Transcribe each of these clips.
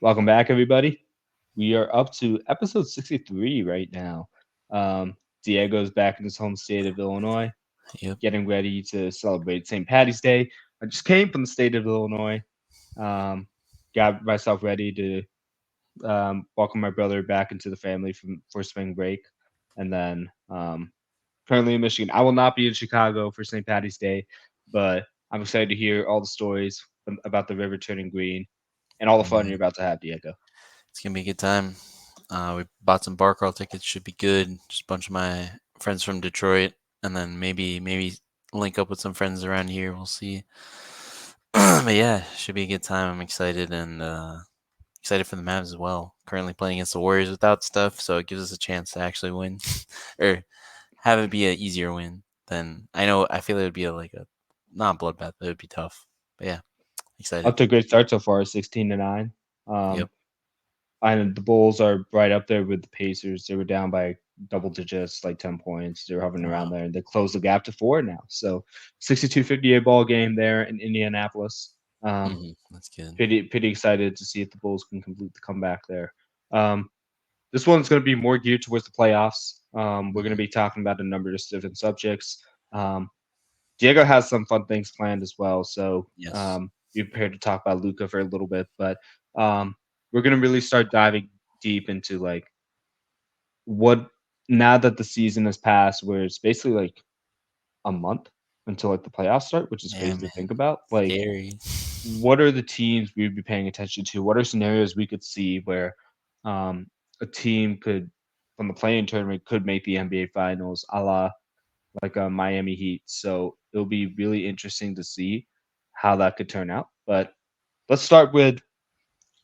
Welcome back, everybody. We are up to episode 63 right now. Diego's back in his home state of Illinois, Yep. getting ready to celebrate St. Patty's Day. I just came from the state of Illinois, um, got myself ready to welcome my brother back into the family for spring break, and then currently in Michigan. I will not be in Chicago for St. Patty's Day, but I'm excited to hear all the stories about the river turning green and all the fun Yeah. you're about to have, Diego. It's gonna be a good time. We bought some bar crawl tickets. Should be good. Just a bunch of my friends from Detroit, and then maybe link up with some friends around here. We'll see. But yeah, should be a good time. I'm excited and excited for the Mavs as well. Currently playing against the Warriors without stuff, so it gives us a chance to actually win, or have it be an easier win. Than I know. I feel it would be like a not a bloodbath, but it would be tough. But yeah, excited. Up to a great start so far, 16-9. Yep. And the Bulls are right up there with the Pacers. They were down by double digits, like 10 points. They're hovering around Wow. there, and they closed the gap to four now. So 62-58 ball game there in Indianapolis. Um, That's good. pretty excited to see if the Bulls can complete the comeback there. Um, this one's going to be more geared towards the playoffs. We're going to Mhm. be talking about a number of different subjects. Diego has some fun things planned as well, so Yes. be prepared to talk about Luca for a little bit. But um, we're gonna really start diving deep into like what now that the season has passed, where it's basically like a month until like the playoffs start, which is Yeah, crazy to man. think about. Like, Scary. what are the teams we'd be paying attention to? What are scenarios we could see where um, a team could, from the playing tournament, could make the NBA Finals, a la like a Miami Heat. So it'll be really interesting to see how that could turn out. But let's start with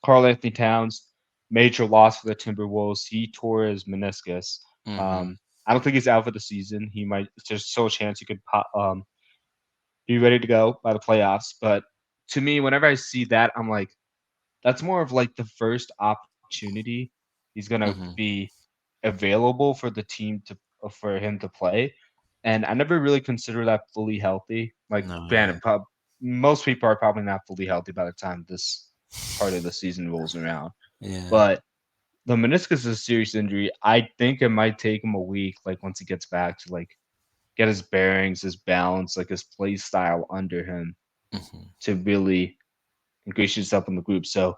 Karl Anthony Towns. Major loss for the Timberwolves. He tore his meniscus. Mhm. I don't think he's out for the season. He might. There's still a chance he could be ready to go by the playoffs. But to me, whenever I see that, I'm like, that's more of like the first opportunity he's gonna Mhm. be available for the team to for him to play. And I never really consider that fully healthy. Like, No, yeah. granted, most people are probably not fully healthy by the time this part of the season rolls around. Yeah. But the meniscus is a serious injury. I think it might take him a week, like once he gets back to like get his bearings, his balance, like his play style under him Mhm. to really ingratiate himself in the group. So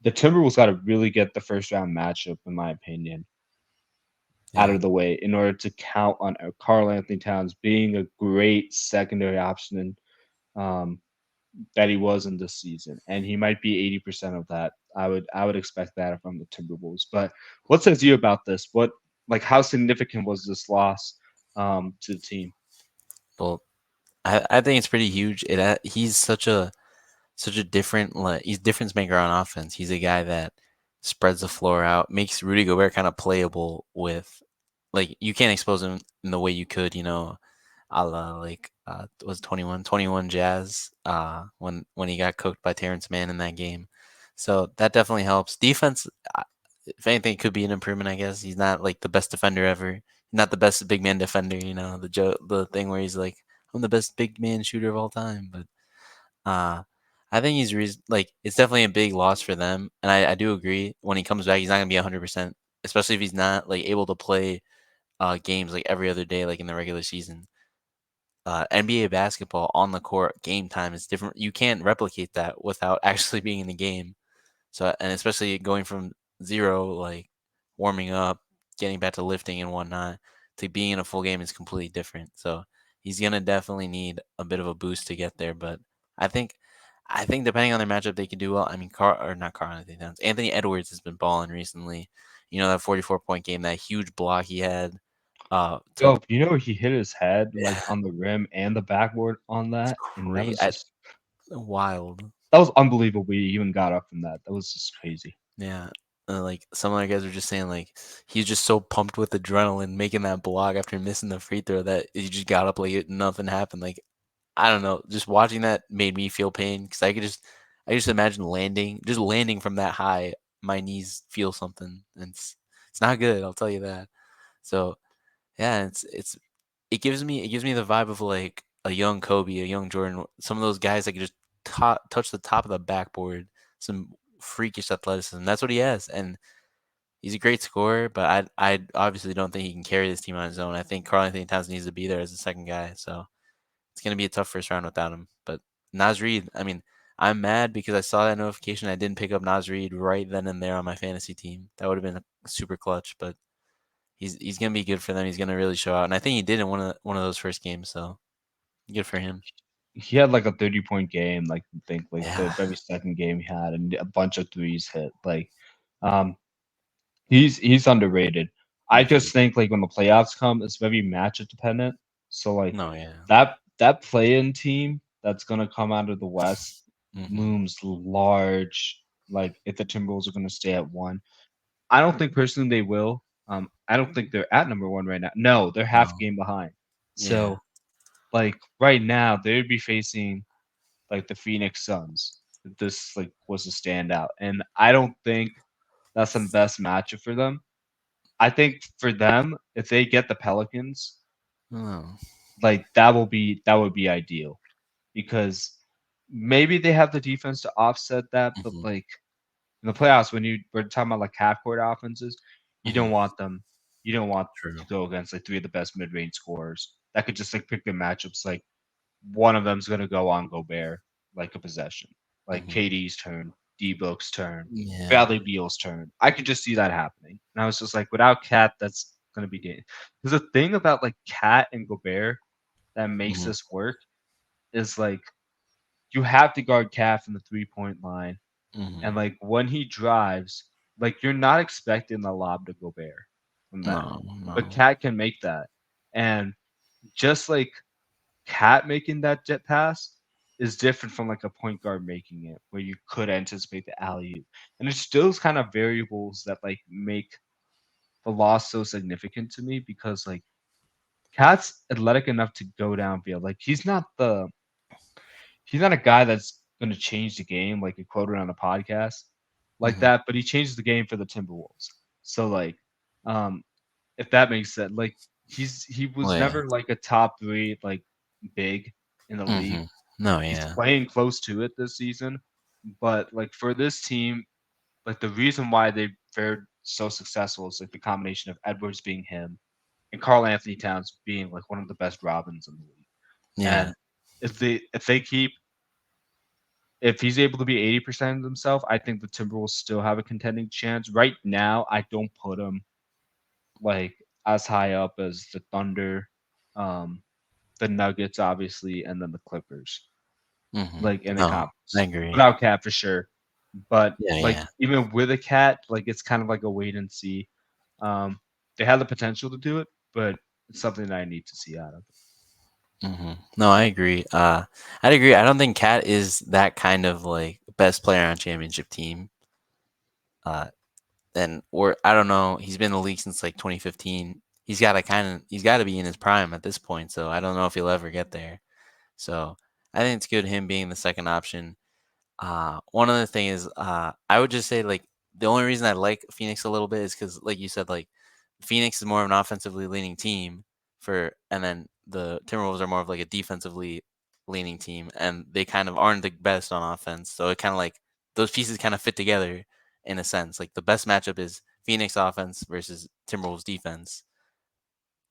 the Timberwolves got to really get the first round matchup, in my opinion, out Yeah. of the way in order to count on Karl Anthony Towns being a great secondary option um, that he was in this season, and he might be 80% of that. I would expect that from the Timberwolves. But what says you about this? What like how significant was this loss to the team? Well, I think it's pretty huge. He's such a different he's difference maker on offense. He's a guy that spreads the floor out, makes Rudy Gobert kind of playable with like you can't expose him in the way you could, a la like was 21 Jazz when he got cooked by Terrence Mann in that game. So that definitely helps. Defense, if anything, could be an improvement. I guess he's not like the best defender ever. Not the best big man defender. The thing where he's like, I'm the best big man shooter of all time. But I think like it's definitely a big loss for them, and I do agree. When he comes back, he's not gonna be 100%, especially if he's not like able to play games like every other day, like in the regular season. NBA basketball on the court game time is different. You can't replicate that without actually being in the game. So, and especially going from zero, like warming up, getting back to lifting and whatnot, to being in a full game is completely different. So he's gonna definitely need a bit of a boost to get there. But I think, I think depending on their matchup, they could do well. I mean, not Carl Anthony Towns. Anthony Edwards has been balling recently. That 44-point game, that huge block he had. To Yo, you know he hit his head like Yeah, on the rim and the backboard on it's that, and that great. was just Wild. that was unbelievable. We even got up from that. That was just crazy. Yeah. Like some other guys were just saying, like he's just so pumped with adrenaline making that block after missing the free throw that he just got up like nothing happened. Like I don't know, just watching that made me feel pain because I just imagine just landing from that high. My knees feel something, and it's not good. I'll tell you that. So yeah, it gives me the vibe of like a young Kobe, a young Jordan, some of those guys that could just touch the top of the backboard, some freakish athleticism. That's what he has, and he's a great scorer. But I obviously don't think he can carry this team on his own. I think Karl Anthony Towns needs to be there as the second guy. So it's gonna be a tough first round without him. But Naz Reid, I mean, I'm mad because I saw that notification. I didn't pick up Naz Reid right then and there on my fantasy team. That would have been super clutch. But he's gonna be good for them. He's gonna really show out, and I think he did in one of those first games. So good for him. He had like a 30-point game, like I think like the Yeah. very second game he had, and a bunch of threes hit. Um, he's underrated. I Hmm. just think like when the playoffs come, it's very matchup dependent. So like No, yeah. that play-in team that's gonna come out of the West Hmm. looms large. Like if the Timberwolves are gonna stay at one, I don't think personally they will. I don't think they're at number one right now. No, they're half a No. game behind. Yeah. So like right now they would be facing like the Phoenix Suns. If this like was a standout, and I don't think that's the best matchup for them. I think for them, if they get the Pelicans, Oh. like that would be ideal because maybe they have the defense to offset that, but Hmm. like in the playoffs, when we're talking about like half court offenses, you don't Hmm. want them. You don't want to True. go against like three of the best mid range scorers that could just like pick their matchups. Like one of them's gonna go on Gobert like a possession, like Hmm. KD's turn, D Book's turn, Yeah. Bradley Beal's turn. I could just see that happening, and I was just like, without Cat, that's gonna be dangerous. Because the thing about like Cat and Gobert that makes Hmm. this work is like you have to guard Cat from the 3-point line, Hmm. and like when he drives, like you're not expecting the lob to Gobert from that, No. but No. Cat can make that, and just like Cat making that jet pass is different from like a point guard making it, where you could anticipate the alley oop. And it's those kind of variables that like make the loss so significant to me because like Cat's athletic enough to go downfield. Like he's not a guy that's gonna change the game, like you quoted on a podcast like Hmm. that, but he changed the game for the Timberwolves. So like um if that makes sense. Like he Well, was yeah. never like a top three like big in the league. Hmm. No, He's yeah. playing close to it this season, but like for this team, like the reason why they fared so successful is like the combination of Edwards being him and Carl Anthony Towns being like one of the best Robins in the league. Yeah. And if they keep if he's able to be 80% of himself, I think the Timberwolves still have a contending chance. Right now, I don't put him like as high up as the Thunder, um, the Nuggets, obviously, and then the Clippers, Hmm. like in the No, I conference. agree. Without Cat for sure. But Yeah. like Yeah. even with a Cat, like it's kind of like a wait and see. Um, they have the potential to do it, but it's something that I need to see out of it. No, I agree. I'd agree. I don't think Cat is that kind of like best player on championship team. Uh, and or I don't know. He's been in the league since like 2015. He's got to be in his prime at this point. So I don't know if he'll ever get there. So I think it's good him being the second option. One other thing is, I would just say like the only reason I like Phoenix a little bit is because, like you said, like Phoenix is more of an offensively leaning team and then the Timberwolves are more of like a defensively leaning team, and they kind of aren't the best on offense. So it kind of like those pieces kind of fit together in a sense. Like the best matchup is Phoenix offense versus Timberwolves defense,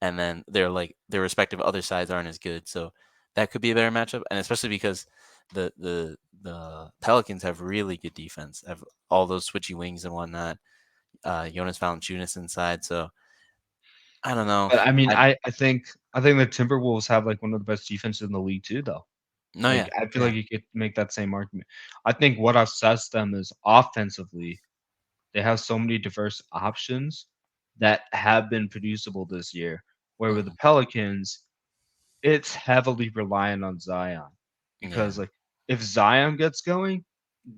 and then their respective other sides aren't as good. So that could be a better matchup, and especially because the Pelicans have really good defense, have all those switchy wings and whatnot. Jonas Valanciunas inside, so I don't know. But I mean, I I think the Timberwolves have like one of the best defenses in the league too, though. no, Like yeah, I feel yeah, like you could make that same argument. I think what upsets them is offensively, they have so many diverse options that have been producible this year. Where with the hmm, Pelicans, it's heavily reliant on Zion yeah, because like if Zion gets going,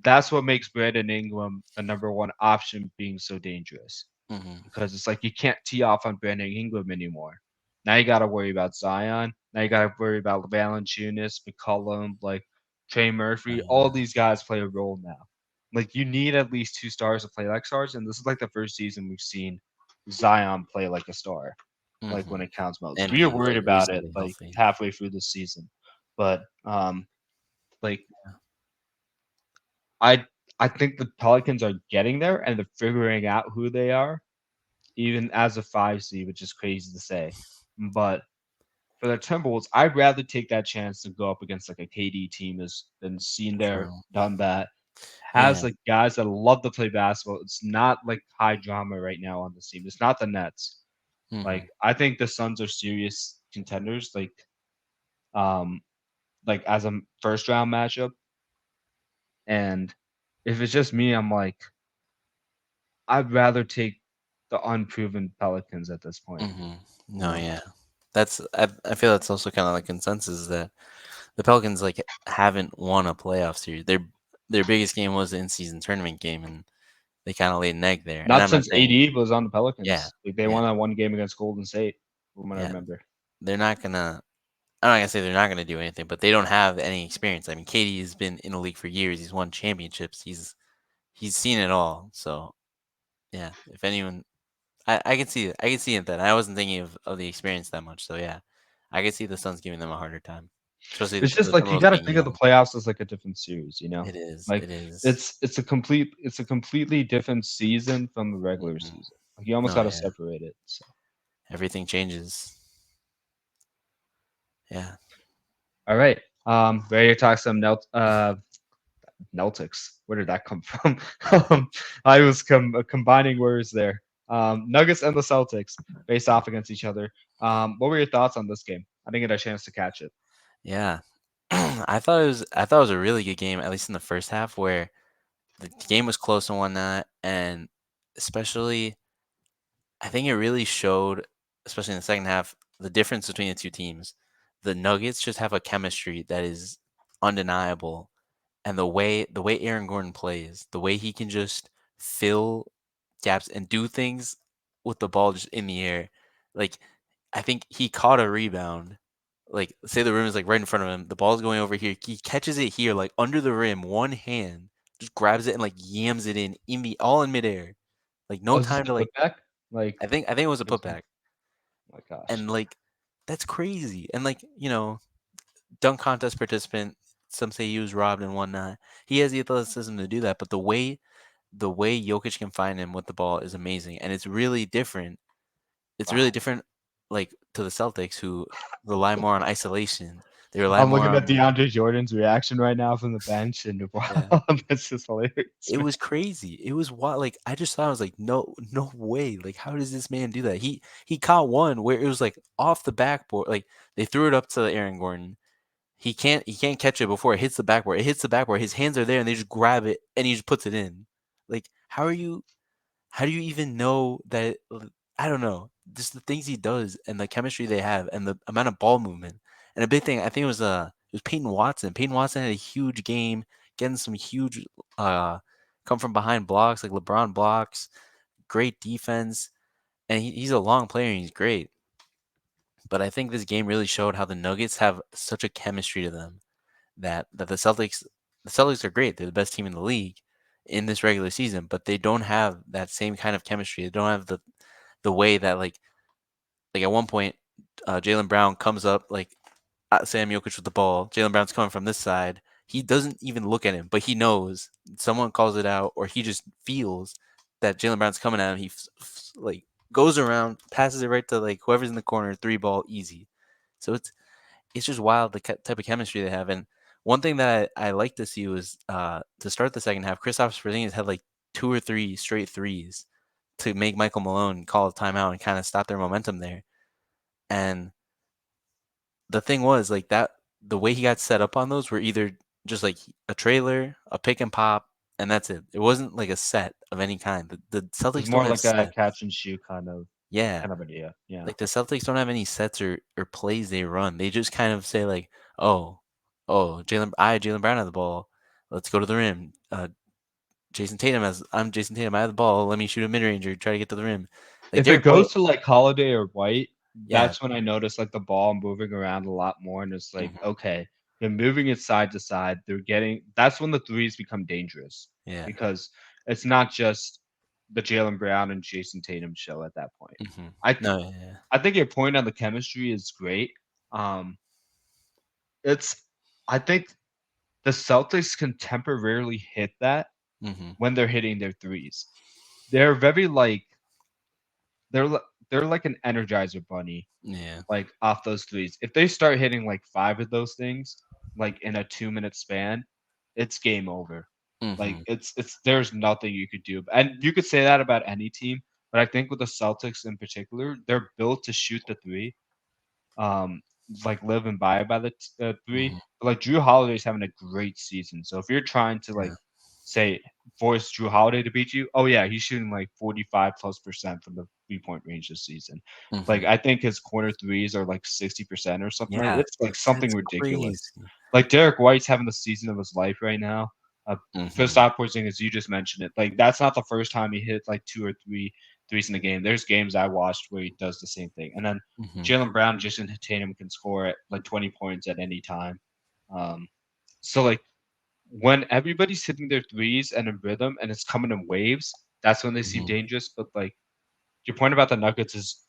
that's what makes Brandon Ingram the number one option being so dangerous hmm, because it's like you can't tee off on Brandon Ingram anymore. Now you got to worry about Zion. Now you got to worry about Valanciunas, McCollum, like Trey Murphy. All yeah, these guys play a role now. Like you need at least two stars to play like stars, and this is like the first season we've seen Zion play like a star, like hmm, when it counts most. and We were being worried like about it reasonably like healthy. halfway through the season, but like I I think the Pelicans are getting there and they're figuring out who they are, even as a 5 seed, which is crazy to say. But for the Timberwolves, I'd rather take that chance to go up against like a KD team has been seen there, True. done that, has Yeah. like guys that love to play basketball. It's not like high drama right now on this team. It's not the Nets. Hmm. Like I think the Suns are serious contenders. Um, like as a first round matchup. And if it's just me, I'm like, I'd rather take the unproven Pelicans at this point. Hmm. You No, know, yeah. I feel that's also kind of like consensus that the Pelicans like haven't won a playoff series. Their biggest game was the in-season tournament game, and they kind of laid an egg there. And not I'm not since saying, AD was on the yeah, Pelicans. Like they yeah, won that one game against Golden State, from what I yeah. remember. They're not gonna. I'm not gonna say they're not gonna do anything, but they don't have any experience. I mean, KD has been in the league for years. He's won championships. He's seen it all. So yeah, if anyone, I can see it. I can see it. Then I wasn't thinking of the experience that much. So yeah, I can see the Suns giving them a harder time, especially It's just the like you Timberwolves got to being think of the young. playoffs as like a different series. You know, It is. like It is. it's a completely different season from the regular Mhm. season. Like you almost No, got to yeah. separate it. So Everything changes. Yeah. all right, ready to talk some Celtics. Where did that come from? I was combining words there. Nuggets and the Celtics face off against each other. What were your thoughts on this game? I didn't get a chance to catch it. Yeah. I thought it was a really good game, at least in the first half, where the game was close and whatnot, and especially I think it really showed, especially in the second half, the difference between the two teams. The Nuggets just have a chemistry that is undeniable, and the way Aaron Gordon plays, the way he can just fill gaps and do things with the ball just in the air. Like I think he caught a rebound. Like say the rim is like right in front of him, the ball's going over here. He catches it here, like under the rim, one hand, just grabs it and like yams it in the all in midair. Like no Was this time a to like. putback? Like, I think it was a it was a- putback, oh my gosh. and like that's crazy. And like dunk contest participant. Some say he was robbed and whatnot. He has the athleticism to do that, but the way Jokic can find him with the ball is amazing, and it's really different. It's really Wow. different, like to the Celtics who rely more on isolation. They rely I'm more looking on at like DeAndre Jordan's reaction right now from the bench, and yeah. wow, that's just hilarious. It Man. was crazy. It was wild. Like I just thought I was like, no, no way. Like how does this man do that? He caught one where it was like off the backboard. Like they threw it up to Aaron Gordon. He can't catch it before it hits the backboard. It hits the backboard. His hands are there and they just grab it and he just puts it in. Like how do you even know that I don't know. Just the things he does and the chemistry they have and the amount of ball movement. And a big thing, I think it was Peyton Watson. Peyton Watson had a huge game, getting some huge uh come from behind blocks, like LeBron blocks, great defense. And he's a long player and he's great. But I think this game really showed how the Nuggets have such a chemistry to them that the Celtics are great. They're the best team in the league in this regular season, but they don't have that same kind of chemistry. They don't have the way that like at one point, Jalen Brown comes up like at Sam Jokic with the ball. Jalen Brown's coming from this side. He doesn't even look at him, but he knows someone calls it out, or he just feels that Jalen Brown's coming at him. Like goes around, passes it right to like whoever's in the corner, three ball, easy. So it's just wild the type of chemistry they have. And one thing that I like to see was to start the second half, Kristaps Porzingis had like two or three straight threes to make Michael Malone call a timeout and kind of stop their momentum there. And the thing was like that the way he got set up on those were either just like a trailer, a pick and pop, and that's it. It wasn't like a set of any kind. The It's Celtics don't more have like a sets. catch and shoot Yeah. kind of idea. Yeah. Like the Celtics don't have any sets or plays they run. They just kind of say like, "Oh, Jalen Brown has the ball. Let's go to the rim. I'm Jason Tatum. I have the ball. Let me shoot a mid ranger. Try to get to the rim." Like If they're it play. goes to like Holiday or White, Yeah. that's when I notice like the ball moving around a lot more, and it's like, Hmm. okay, they're moving it side to side. They're getting that's when the threes become dangerous Yeah. because it's not just the Jalen Brown and Jason Tatum show at that point. Hmm. I th- No. Yeah. I think your point on the chemistry is great. Um, it's I think the Celtics can temporarily hit that, Mhm. when they're hitting their threes. They're very like they're li- they're like an energizer bunny Yeah. like off those threes. If they start hitting like 5 of those things like in a 2 minute span, it's game over. Like Mhm. it's there's nothing you could do. And you could say that about any team, but I think with the Celtics in particular, they're built to shoot the three, um, like live and die by the three. Mhm. But like Drew Holiday's having a great season. So if you're trying to like Yeah. say force Drew Holiday to beat you, oh yeah, he's shooting like 45+% from the 3 point range this season. Like Mhm. I think his corner threes are like 60% or something like Yeah. it's like something That's ridiculous. crazy. Like Derek White's having the season of his life right now. Mhm. Kristaps Porzingis, you just mentioned it. Like that's not the first time he hit like two or three threes in the game. There's games I watched where he does the same thing. And then Mhm. Jalen Brown, Jason Tatum can score at like 20 points at any time. Um, so like when everybody's hitting their threes and in rhythm and it's coming in waves, that's when they seem Mhm. dangerous. But like your point about the Nuggets is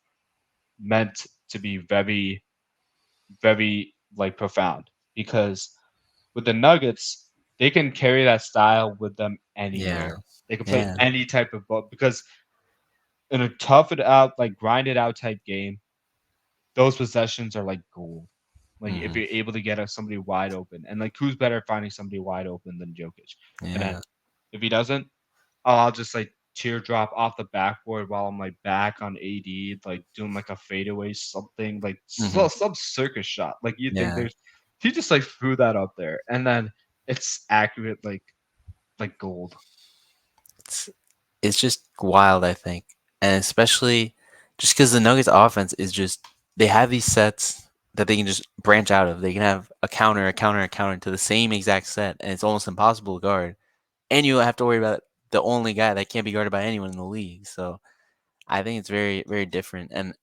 meant to be very, very like profound because with the Nuggets, they can carry that style with them Yeah. anywhere. They can play Yeah. any type of ball because in a tough it out, like grind it out type game, those possessions are like gold. Like if Mhm. you're able to get somebody wide open, and like who's better at finding somebody wide open than Jokic? And then Yeah. if he doesn't, I'll just like teardrop off the backboard while I'm like back on AD, like doing like a fadeaway something, like Mhm. some circus shot. Like you think Yeah. there's he just like threw that up there, and then it's accurate like gold. It's it's just wild, I think. And especially just because the Nuggets offense is just they have these sets that they can just branch out of. They can have a counter, a counter, a counter to the same exact set, and it's almost impossible to guard. And you have to worry about the only guy that can't be guarded by anyone in the league. So I think it's very, very different. And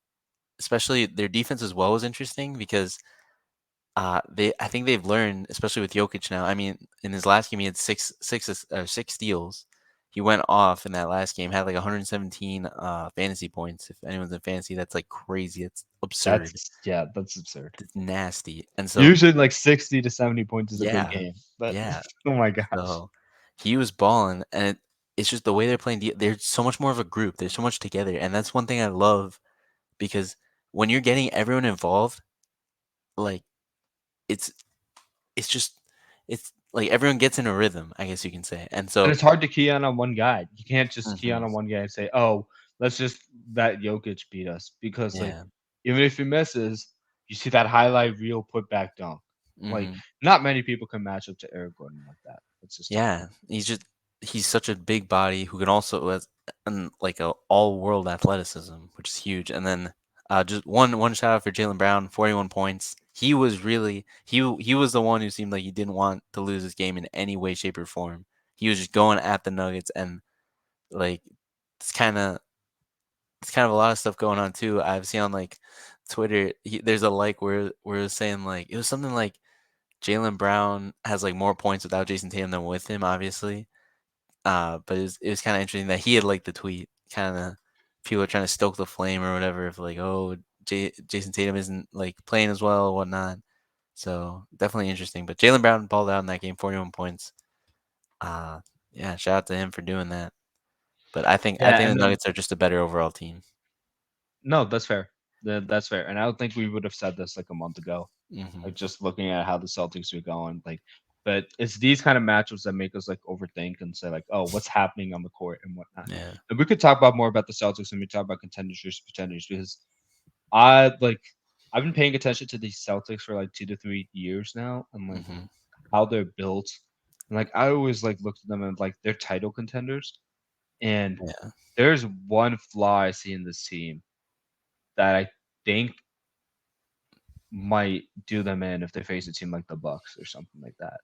especially their defense as well is interesting because they I think they've learned, especially with Jokic now. I mean, in his last game, he had six steals. He went off in that last game, had like 117 fantasy points. If anyone's in fantasy, that's like crazy. It's absurd. That's absurd. It's nasty. And so, Usually like 60 to 70 points is a good yeah, game, but yeah. oh my gosh. So he was balling, and it's just the way they're playing. They're so much more of a group. They're so much together, and that's one thing I love because when you're getting everyone involved, like it's it's just it's like everyone gets in a rhythm, I guess you can say. And And so it's hard to key on one guy. You can't just key mhm, on one guy and say, "Oh, let's just let Jokic beat us," because like yeah. even if he misses, you see that highlight reel put back dunk. Like Mhm. not many people can match up to Eric Gordon like that. It's just tough. Yeah, he's such a big body who can also has like a all-world athleticism, which is huge. And then just one shout out for Jalen Brown, 41 points. He was really he was the one who seemed like he didn't want to lose this game in any way, shape, or form. He was just going at the Nuggets and like it's kind of it's kind of a lot of stuff going on too. I've seen on like Twitter, there's a like where it was saying like it was something like Jalen Brown has like more points without Jason Tatum than with him, obviously. But it was kind of interesting that he had liked the tweet. Kind of people are trying to stoke the flame or whatever. If like, oh, Jason Tatum isn't like playing as well or whatnot. So definitely interesting. But Jalen Brown balled out in that game, 41 points. Uh, yeah, shout out to him for doing that. But I Yeah, think the and then Nuggets are just a better overall team. no, that's fair. That's fair. And I don't think we would have said this like a month ago. Hmm. Like just looking at how the Celtics are going, like, but it's these kind of matchups that make us like overthink and say like, oh, what's happening on the court and whatnot. Yeah. And we could talk about more about the Celtics and we talk about contenders versus pretenders because I like I've been paying attention to these Celtics for like 2 to 3 years now and like Hmm. how they're built. And like I always like looked at them and like they're title contenders. And Yeah. there's one flaw I see in this team that I think might do them in if they face a team like the Bucks or something like that.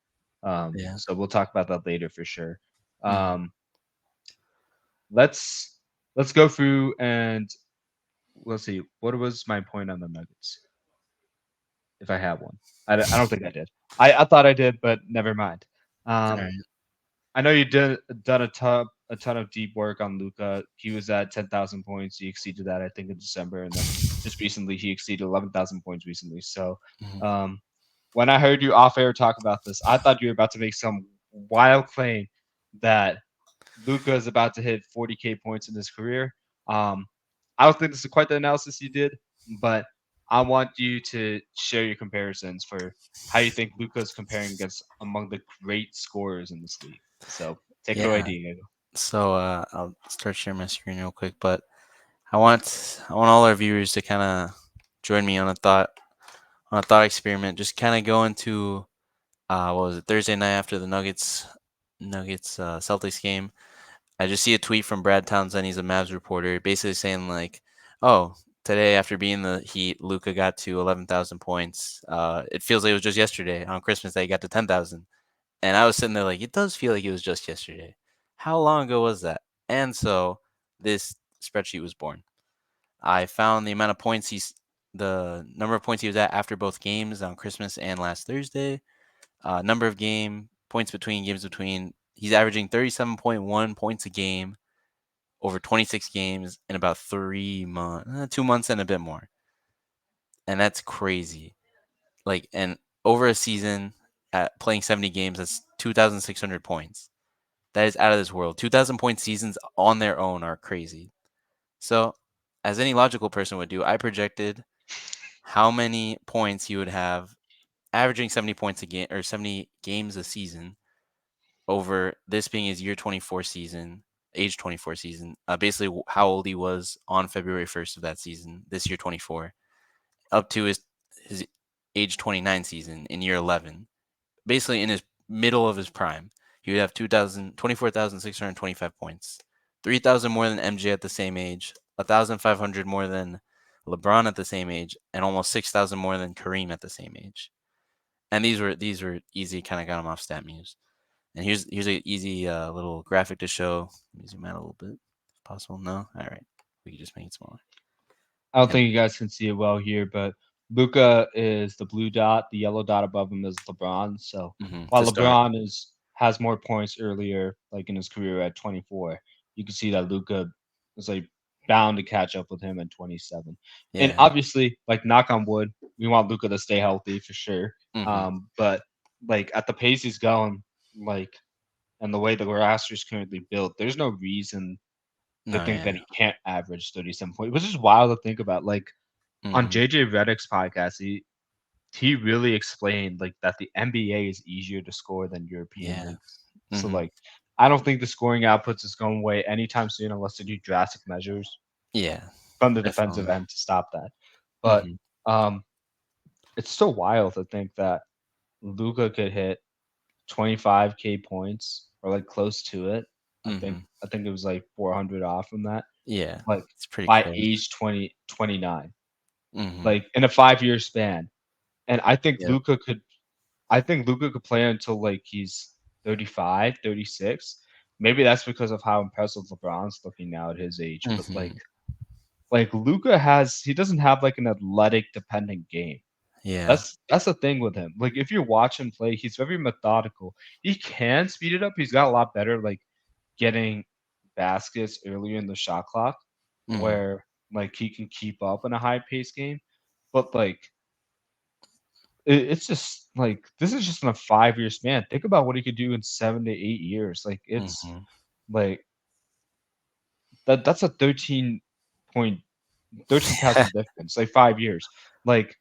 Yeah. So we'll talk about that later for sure. Hmm. Um, let's let's go through and let's see what was my point on the Nuggets if I have one. I don't think I did. I thought I did, but never mind. All Um, right. I know you done a ton of deep work on Luka. He was at 10,000 points. He exceeded that I think in December, and then just recently he exceeded 11,000 points recently. So Hmm. um, when I heard you off air talk about this, I thought you were about to make some wild claim that Luka is about to hit 40K points in his career. Um, I don't think this is quite the analysis you did, but I want you to share your comparisons for how you think Luka is comparing against among the great scorers in this league. So take it away, Yeah. Diego. So I'll start sharing my screen real quick, but I want all our viewers to kind of join me on a thought experiment. Just kind of go into what was it, Thursday night after the Nuggets Celtics game. I just see a tweet from Brad Townsend. He's a Mavs reporter, basically saying like, "Oh, today after being the Heat, Luca got to 11,000 points. It feels like it was just yesterday on Christmas that he got to 10,000." And I was sitting there like, it does feel like it was just yesterday. How long ago was that? And so this spreadsheet was born. I found the amount of points the number of points he was at after both games on Christmas and last Thursday. Number of points between games between. He's averaging 37.1 points a game over 26 games in about 3 months, 2 months and a bit more. And that's crazy. Like, and over a season at playing 70 games, that's 2,600 points. That is out of this world. 2,000 point seasons on their own are crazy. So, as any logical person would do, I projected how many points he would have averaging 70 points a game or 70 games a season over this being his year 24 season, age 24 season. Basically, how old he was on February 1st of that season, this year 24, up to his age 29 season in year 11. Basically, in his middle of his prime, he would have 24,625 points, 3,000 more than MJ at the same age, 1,500 more than LeBron at the same age, and almost 6,000 more than Kareem at the same age. And these were easy, kind of got him off StatMuse. And here's an easy little graphic to show. Let me zoom out a little bit, if possible. No, all right, we can just make it smaller. I don't And think you guys can see it well here, but Luca is the blue dot. The yellow dot above him is LeBron. So to while start, LeBron is has more points earlier, like in his career at 24, you can see that Luca is like bound to catch up with him at 27. And yeah, obviously, like knock on wood, we want Luca to stay healthy for sure. mm-hmm. But like at the pace he's going, like and the way the roster is currently built, there's no reason to No, think yeah, that he can't average 37 points, which is wild to think about. Like on mm-hmm. JJ Redick's podcast, he really explained like that the NBA is easier to score than European Yeah, leagues. So mm-hmm. like I don't think the scoring outputs is going away anytime soon unless they do drastic measures Yeah, from the defensive definitely. end to stop that. But Mm-hmm. um it's still wild to think that Luca could hit 25K points or like close to it. I think Mm-hmm. I think it was like 400 off from that. Yeah, Like it's pretty by close. age 29, Mm-hmm. like in a 5 year span. And Yep. I think Luka could play until like he's 35, 36. Maybe that's because of how impressive LeBron's looking now at his age. But Mm-hmm. like Luka he doesn't have like an athletic dependent game. Yeah. That's the thing with him. Like if you watch him play, he's very methodical. He can speed it up. He's got a lot better like getting baskets earlier in the shot clock Mm-hmm. where like he can keep up in a high pace game. But like it's just like this is just in a 5 year span. Think about what he could do in 7 to 8 years. Like it's Mm-hmm. like that's a 13,000 difference. Like 5 years. Like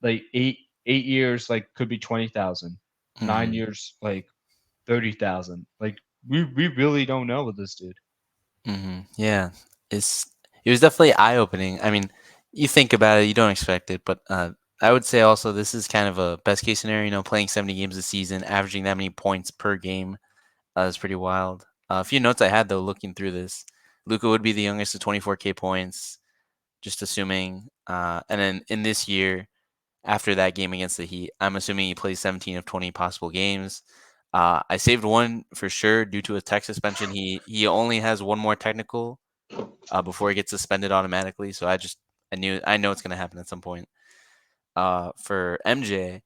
like eight years like could be 20,000. Nine Mm-hmm. years like 30,000. Like we really don't know with this dude. Mm-hmm. Yeah, it's it was definitely eye opening. I mean, you think about it, you don't expect it, but I would say also this is kind of a best case scenario. Playing 70 games a season, averaging that many points per game is pretty wild. A few notes I had though, looking through this, Luca would be the youngest at 24K points, just assuming. And then in this year, after that game against the Heat, I'm assuming he plays 17 of 20 possible games. I saved one for sure due to a tech suspension. He only has one more technical before he gets suspended automatically. So I know it's gonna happen at some point. For MJ,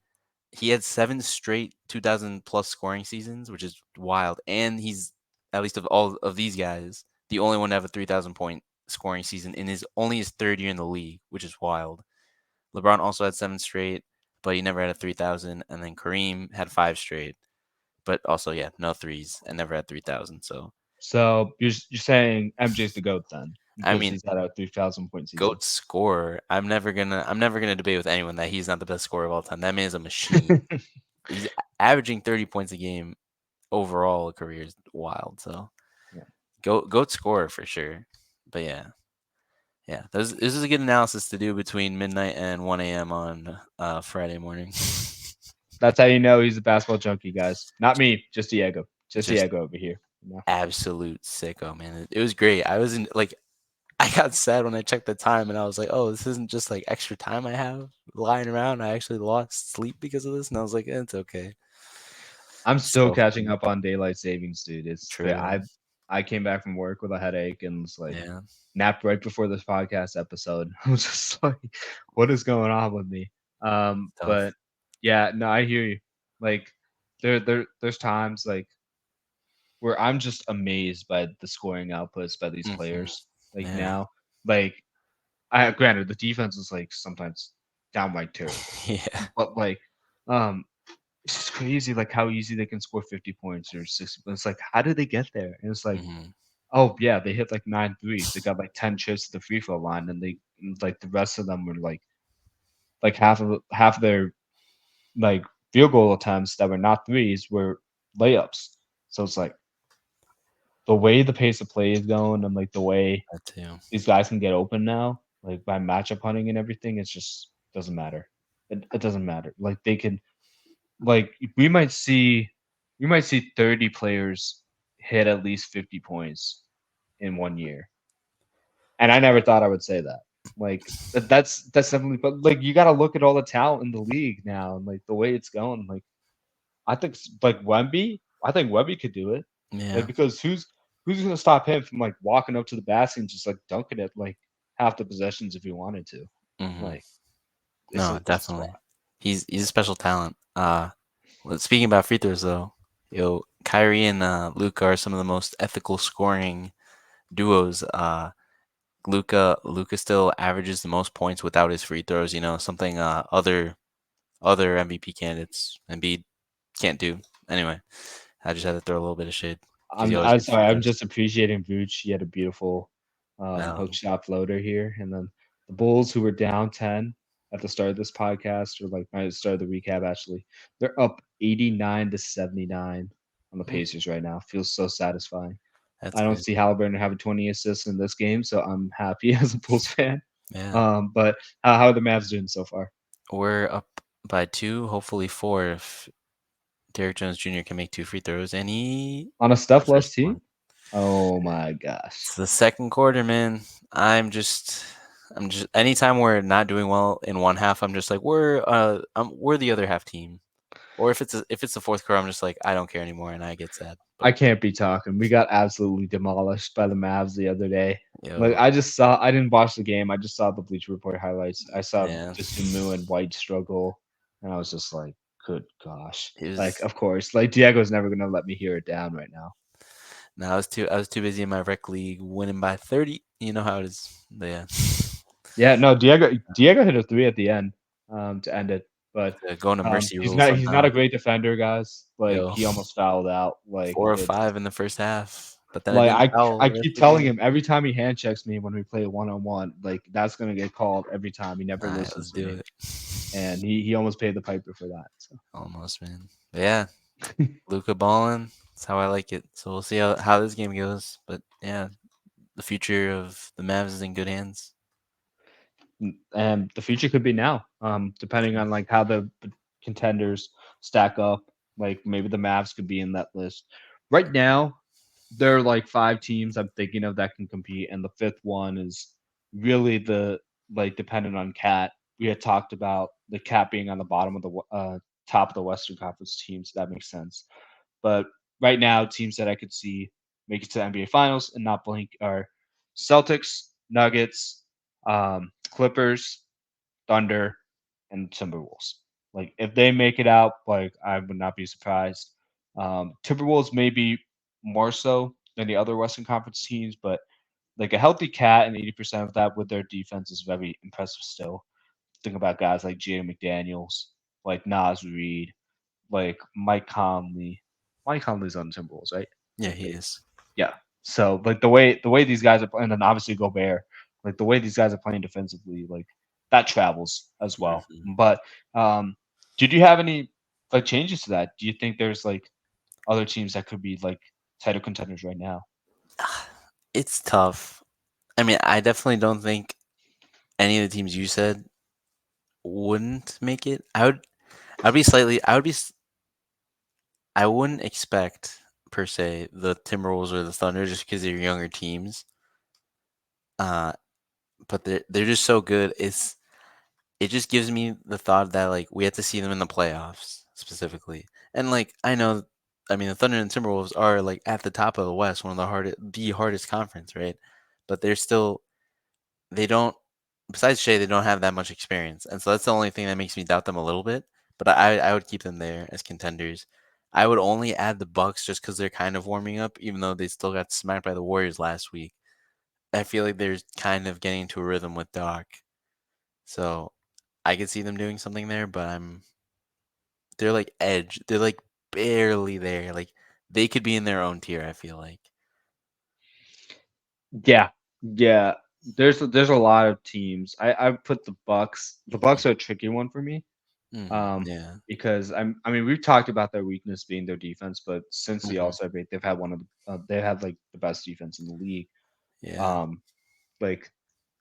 he had 7 straight 2,000 plus scoring seasons, which is wild. And he's, at least of all of these guys, the only one to have a 3,000 point scoring season in his third year in the league, which is wild. LeBron also had 7 straight, but he never had a 3,000. And then Kareem had 5 straight, but also yeah, no threes and never had 3,000. So So you're saying MJ's the GOAT then I because mean, he's had a 3,000 point season. goat scorer. I'm never gonna debate with anyone that he's not the best scorer of all time. That man is a machine. He's averaging 30 points a game overall career is wild. So Yeah. goat scorer for sure. But yeah, yeah. This is a good analysis to do between midnight and 1 a.m. on Friday morning. That's how you know he's a basketball junkie, guys. Not me, just Diego. Just Just Diego over here. absolute sicko, man. It was great. I was in like I got sad when I checked the time and I was like, oh, this isn't just like extra time I have lying around. I actually lost sleep because of this. And I was like, it's okay. I'm still So catching funny. up on daylight savings, dude. True. I came back from work with a headache and was like Yeah. napped right before this podcast episode. I was just like, what is going on with me? Tough. But yeah, no, I hear you. Like there's times like where I'm just amazed by the scoring outputs by these Hmm. players. Like Yeah. now, like I granted the defense is like sometimes downright terrible, Yeah. but like um it's just crazy like how easy they can score 50 points or 60 points. It's like how did they get there? And it's like, Hmm. oh yeah, they hit like nine threes. They got like 10 chips at the free throw line, and they like the rest of them were like half of their like field goal attempts that were not threes were layups. So it's like the way the pace of play is going and like the way That too. these guys can get open now, like by matchup hunting and everything, it's just doesn't matter. It doesn't matter. Like they can like we might see 30 players hit at least 50 points in 1 year. And I never thought I would say that. Like that's definitely but like you gotta look at all the talent in the league now and like the way it's going. Like I think like Wemby, I think Wemby could do it. Like Yeah. because who's gonna stop him from like walking up to the basket and just like dunking it like half the possessions if he wanted to? Hmm. Like No, it's definitely. He's a special talent. Well, speaking about free throws though, yo, Kyrie and Luka are some of the most ethical scoring duos. Luka still averages the most points without his free throws. You know, something other MVP candidates Embiid can't do. Anyway, I just had to throw a little bit of shade because he always I'm shoots free sorry. I'm throws. just appreciating Vooch. He had a beautiful hook No, shot floater here, and then the Bulls, who were down 10 at the start of this podcast, or like at the start of the recap, actually, they're up 89-79 on the hmm, Pacers right now. Feels so satisfying. that's I don't good. see Halliburton having 20 assists in this game, so I'm happy as a Bulls fan. Yeah, But how are the Mavs doing so far? we're up by two, hopefully four if Derrick Jones Jr. can make two free throws and he On a Steph first less team? one. Oh my gosh. It's the second quarter, man. I'm just anytime we're not doing well in one half, I'm just like we're the other half team. Or if it's the fourth quarter, I'm just like I don't care anymore and I get sad. I But can't be talking. We got absolutely demolished by the Mavs the other day. Like yo, I didn't watch the game. I just saw the Bleacher Report highlights. I saw man, just Sumu and White struggle, and I was just like, good gosh. it Like, was of course, like Diego's never gonna let me hear it down right now. no, I was too busy in my rec league winning by 30. You know how it is. But yeah. Yeah, no, Diego hit a three at the end to end it, but Going to mercy rule he's not somehow. a great defender, guys. Like Yo, he almost fouled out. Like 4 or 5 in the first half, but then I Like didn't foul I the rest keep of the telling game. him every time he hand checks me when we play one on one, like that's gonna get called every time. He never All right, let's listens to do me, it. and he almost paid the piper for that. So Almost, man. But yeah, Luka balling. That's how I like it. So we'll see how this game goes. But yeah, the future of the Mavs is in good hands. and the future could be now, depending on like how the contenders stack up. Like maybe the Mavs could be in that list. Right now, there are like five teams I'm thinking of that can compete, and the fifth one is really the like dependent on Cat. We had talked about the Cat being on the bottom of the top of the Western Conference teams. So that makes sense. But right now, teams that I could see make it to the NBA Finals and not blink are Celtics, Nuggets, Clippers, Thunder, and Timberwolves. Like if they make it out, like I would not be surprised. Timberwolves maybe more so than the other Western Conference teams, but like a healthy Cat and 80% of that with their defense is very impressive still. Think about guys like Jaden McDaniels, like Nas Reed, like Mike Conley. Mike Conley's on the Timberwolves, right? Yeah, I he believe. is. Yeah. So like the way these guys are playing, and then obviously Gobert, like the way these guys are playing defensively, like that travels as well. Mhm. But did you have any like changes to that? Do you think there's like other teams that could be like title contenders right now? It's tough. I mean, I definitely don't think any of the teams you said wouldn't make it. I'd be slightly. I wouldn't expect per se the Timberwolves or the Thunder just because they're younger teams. Uh, but they're just so good. It just gives me the thought that like we have to see them in the playoffs specifically. And like I know, I mean the Thunder and Timberwolves are like at the top of the West, one of the hardest conference, right? But they're still they don't. Besides Shea, they don't have that much experience, and so that's the only thing that makes me doubt them a little bit. But I would keep them there as contenders. I would only add the Bucks just because they're kind of warming up, even though they still got smacked by the Warriors last week. I feel like they're kind of getting into a rhythm with Doc, so I could see them doing something there. But they're like edge. They're like barely there. Like they could be in their own tier. I feel like. Yeah, yeah. There's a lot of teams. I put the Bucks. The Bucks are a tricky one for me. Um, Yeah. because I mean we've talked about their weakness being their defense, but since the hmm All Star break, they've had one of the they had like the best defense in the league. Yeah. Um, like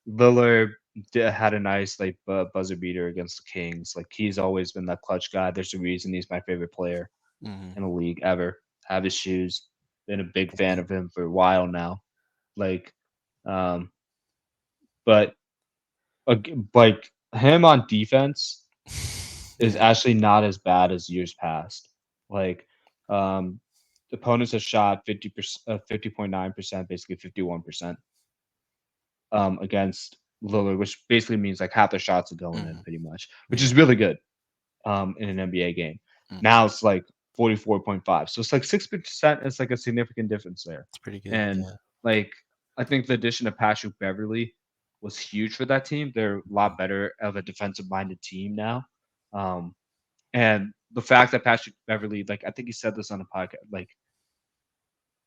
Lillard had a nice like buzzer beater against the Kings. Like he's always been that clutch guy. There's a reason he's my favorite player hmm in the league ever. Have his shoes. Been a big fan of him for a while now. Like, um, but like him on defense is Yeah. actually not as bad as years past. Like, um, opponents have shot 50.9%, basically 51% against Lillard, which basically means like half the shots are going in hmm pretty much, which Yeah. is really good in an NBA game. hmm Now it's like 44.5. So it's like 6%. It's like a significant difference there. It's pretty good. And Yeah. like, I think the addition of Patrick Beverly was huge for that team. They're a lot better of a defensive minded team now. Um, and the fact that Patrick Beverly, like, I think he said this on a podcast,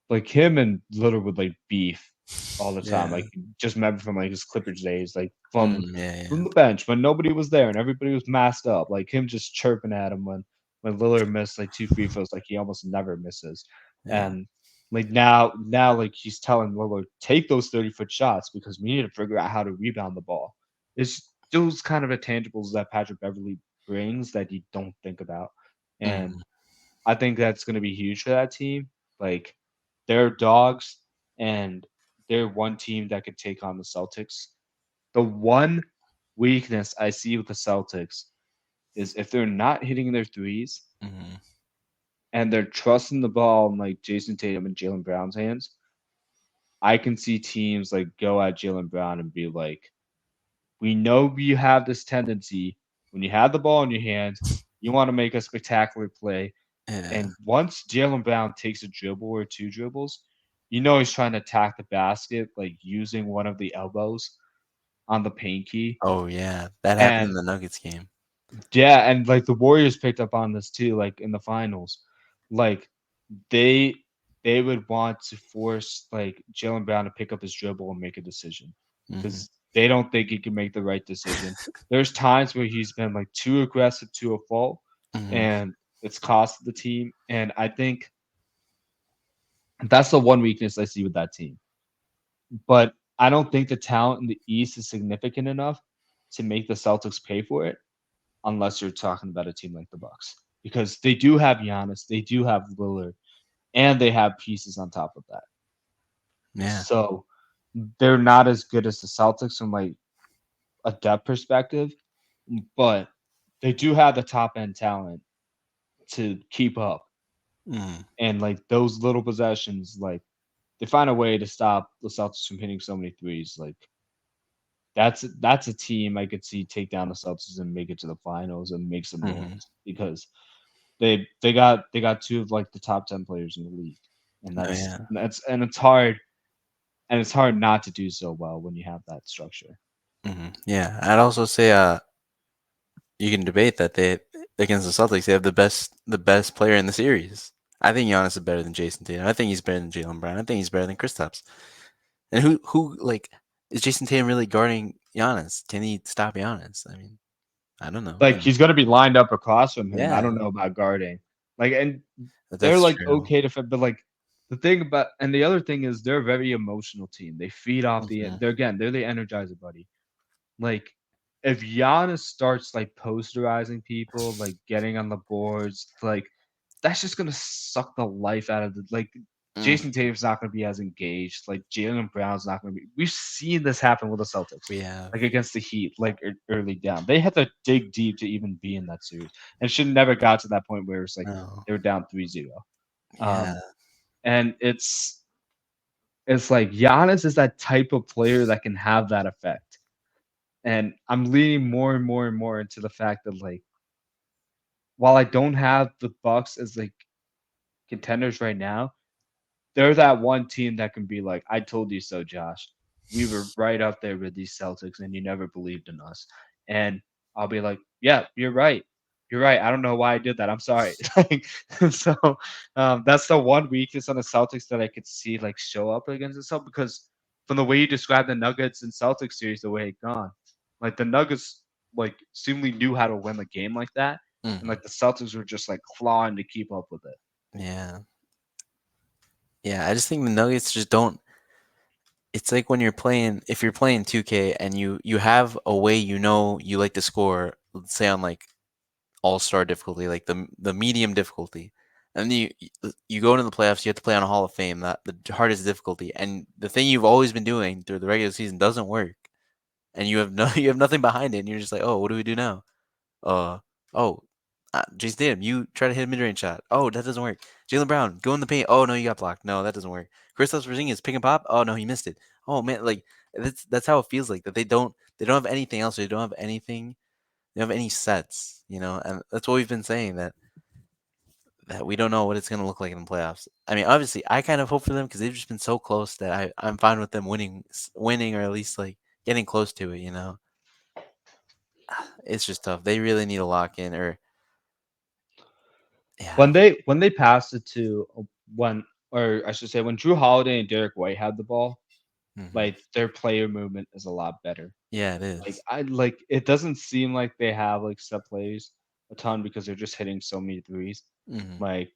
like him and Lillard would like beef all the time. Yeah. Like just remember from like his Clippers days, like Yeah. from Yeah. the bench when nobody was there and everybody was masked up, like him just chirping at him when Lillard missed like two free throws, like he almost never misses. Yeah. And like now like he's telling Lillard, take those 30-foot shots because we need to figure out how to rebound the ball. It's those kind of intangibles that Patrick Beverly brings that you don't think about. And hmm I think that's gonna be huge for that team. Like they're dogs, and they're one team that could take on the Celtics. The one weakness I see with the Celtics is if they're not hitting their threes hmm and they're trusting the ball in like Jason Tatum and Jalen Brown's hands, I can see teams like go at Jalen Brown and be like, we know you have this tendency when you have the ball in your hands, you want to make a spectacular play. Yeah. And once Jalen Brown takes a dribble or two dribbles, you know he's trying to attack the basket, like using one of the elbows on the paint key. Oh yeah. That happened in And the Nuggets game. yeah, and like the Warriors picked up on this too, like in the finals. Like they they would want to force like Jalen Brown to pick up his dribble and make a decision hmm because they don't think he can make the right decision. There's times where he's been like too aggressive to a fault, hmm and it's cost the team. And I think that's the one weakness I see with that team. But I don't think the talent in the East is significant enough to make the Celtics pay for it unless you're talking about a team like the Bucks. Because they do have Giannis, they do have Lillard, and they have pieces on top of that. Yeah. So they're not as good as the Celtics from like a depth perspective, but they do have the top end talent to keep up. Mm-hmm. And like those little possessions, like they find a way to stop the Celtics from hitting so many threes. Like that's a team I could see take down the Celtics and make it to the finals and make some hmm noise because they got two of like the top 10 players in the league, and Oh yeah. it's hard not to do so well when you have that structure. Yeah. I'd also say you can debate that they against the Celtics they have the best player in the series. I think Giannis is better than Jason Tatum. I think he's better than Jalen Brown. I think he's better than Kristaps. And who like is Jason Tatum really guarding Giannis? Can he stop Giannis? I mean, I don't know. Like he's gonna be lined up across from him. I Yeah, don't know about guarding. Like, and they're that's like true. okay to fit, but like the thing about and the other thing is they're a very emotional team. They feed off Hmm. they're the energizer buddy. Like if Giannis starts like posterizing people, like getting on the boards, like that's just gonna suck the life out of the like Jason Hmm. Tatum's not gonna be as engaged. Like Jalen Brown's not gonna be. We've seen this happen with the Celtics, We have like against the Heat, like early down. They had to dig deep to even be in that series, and should never got to that point where it was like no. they were down 3-0. Yeah. And it's like Giannis is that type of player that can have that effect. And I'm leaning more and more and more into the fact that like while I don't have the Bucks as like contenders right now, they're that one team that can be like, "I told you so, Josh. We were right up there with these Celtics, and you never believed in us." And I'll be like, "Yeah, you're right. You're right. I don't know why I did that. I'm sorry." Like, so that's the one weakness on the Celtics that I could see like show up against the Celtics because from the way you described the Nuggets and Celtics series, the way it gone, like the Nuggets like seemingly knew how to win the game like that, and Hmm. like the Celtics were just like clawing to keep up with it. Yeah. Yeah. I just think the Nuggets just don't. It's like when you're playing, if you're playing 2K and you have a way you like to score, let's say on like all-star difficulty, like the medium difficulty. And then you go into the playoffs, you have to play on a Hall of Fame, that the hardest difficulty. And the thing you've always been doing through the regular season doesn't work. And you have no you have nothing behind it, and you're just like, "Oh, what do we do now?" Uh, oh, Jason Tatum, you try to hit a mid-range shot. Oh, that doesn't work. Jalen Brown, go in the paint. Oh no, you got blocked. No, that doesn't work. Kristaps Porzingis, pick and pop. Oh no, he missed it. Oh man, like that's how it feels like that they don't have anything else. They don't have anything. They don't have any sets, and that's what we've been saying that we don't know what it's gonna look like in the playoffs. I mean, obviously, I kind of hope for them because they've just been so close that I'm fine with them winning or at least like getting close to it. It's just tough. They really need to lock in, or yeah. When they passed it to when or I should say when Drew Holiday and Derek White had the ball, Hmm. like their player movement is a lot better. Yeah, it Like is. I like it doesn't seem like they have like set plays a ton because they're just hitting so many threes, Hmm. like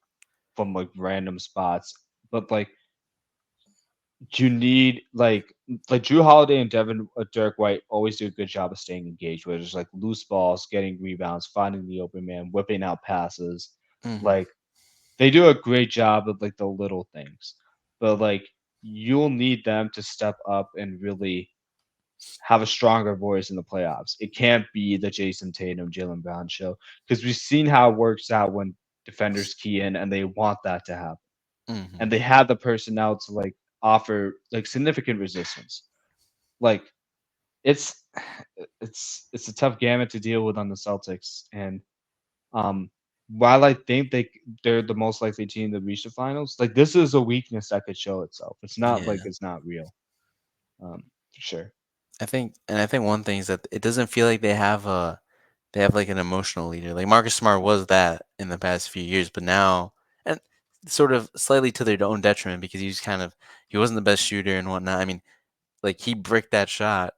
from like random spots. But like you need like Drew Holiday and Derek White always do a good job of staying engaged, where there's like loose balls, getting rebounds, finding the open man, whipping out passes. Hmm. Like they do a great job of like the little things, but like you'll need them to step up and really have a stronger voice in the playoffs. It can't be the Jason Tatum, Jalen Brown show because we've seen how it works out when defenders key in and they want that to happen. And Hmm. they have the personnel to like offer like significant resistance. Like it's it's a tough gamut to deal with on the Celtics. And um while I think they're the most likely team to reach the finals, like this is a weakness that could show itself. It's not like Yeah, it's not real. For sure. I think one thing is that it doesn't feel like they have like an emotional leader. Like Marcus Smart was that in the past few years, but now and sort of slightly to their own detriment because he wasn't the best shooter and whatnot. I mean, like he bricked that shot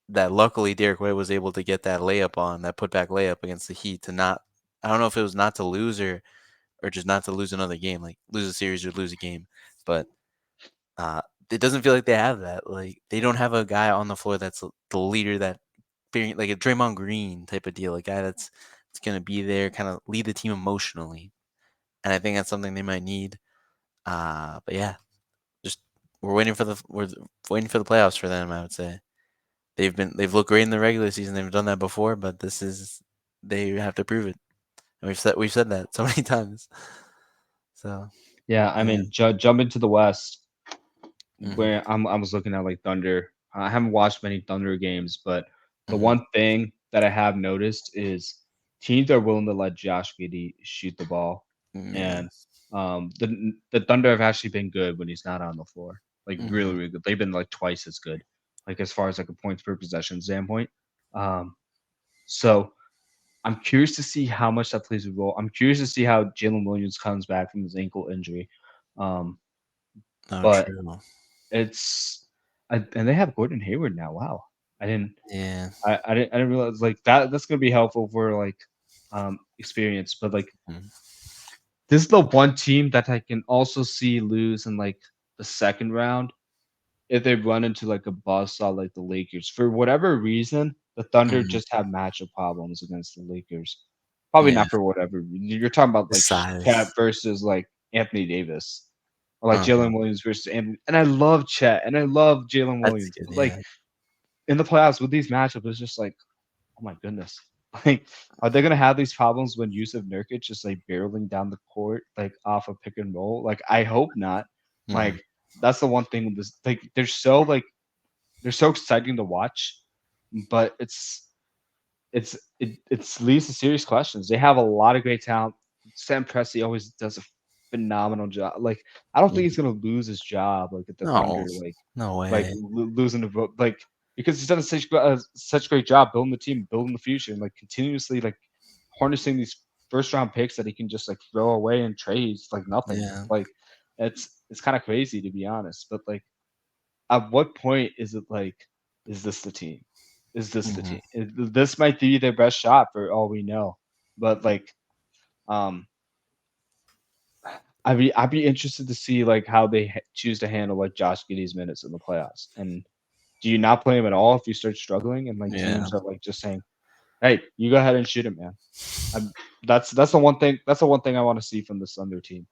that luckily Derek White was able to get that layup on, that putback layup against the Heat to not. I don't know if it was not to lose or just not to lose another game, like lose a series or lose a game, but uh, it doesn't feel like they have that. Like they don't have a guy on the floor that's the leader that like a Draymond Green type of deal, a guy that's gonna be there, kind of lead the team emotionally, and I think that's something they might need. But yeah, just we're waiting for the playoffs for them. I would say they've looked great in the regular season. They've done that before, but this is they have to prove it. And we've said that so many times. So Yeah, I yeah. mean, jump into the West Hmm. where I was looking at like Thunder. I haven't watched many Thunder games, but the Hmm. one thing that I have noticed is teams are willing to let Josh Giddey shoot the ball, Yeah. and the Thunder have actually been good when he's not on the floor, like really Hmm. really good. They've been like twice as good, like as far as like a points per possession standpoint. Um, so I'm curious to see how much that plays a role. I'm curious to see how Jalen Williams comes back from his ankle injury. Um, Oh, but true. it's and they have Gordon Hayward now. Wow, I didn't Yeah. I didn't realize like that. That's gonna be helpful for like experience. But like Mhm. this is the one team that I can also see lose in like the second round if they run into like a buzzsaw like the Lakers. For whatever reason, the Thunder Mhm. just have matchup problems against the Lakers. Probably Yeah. not for whatever reason. You're talking about The like Chet size. versus like Anthony Davis. Or like Uh-huh. Jalen Williams versus Anthony. And I love Chet and I love Jalen That's Williams. good. But like Yeah. in the playoffs with these matchups, it's just like, oh my goodness. Like, are they gonna have these problems when Yusuf Nurkic just like barreling down the court, like off a pick and roll? Like, I hope not. Mhm. Like, that's the one thing with this. Like, they're so exciting to watch, but it's leads to serious questions. They have a lot of great talent. Sam Presti always does a phenomenal job. Like, I don't think he's Mhm. gonna lose his job like at the No. Thunder. No Like way. losing the vote, like because he's done such great job building the team, building the future, and like continuously like harnessing these first round picks that he can just like throw away in trades like nothing. Yeah. Like it's kind of crazy to be honest. But like at what point is it like, is this the team? Is this the Mhm. team? This might be their best shot for all we know. But like, um, I'd be interested to see like how they choose to handle like Josh Giddey's minutes in the playoffs. And do you not play him at all if you start struggling and like Yeah. teams are like just saying, "Hey, you go ahead and shoot him, man." I'm, that's the one thing. That's the one thing I want to see from this Thunder team.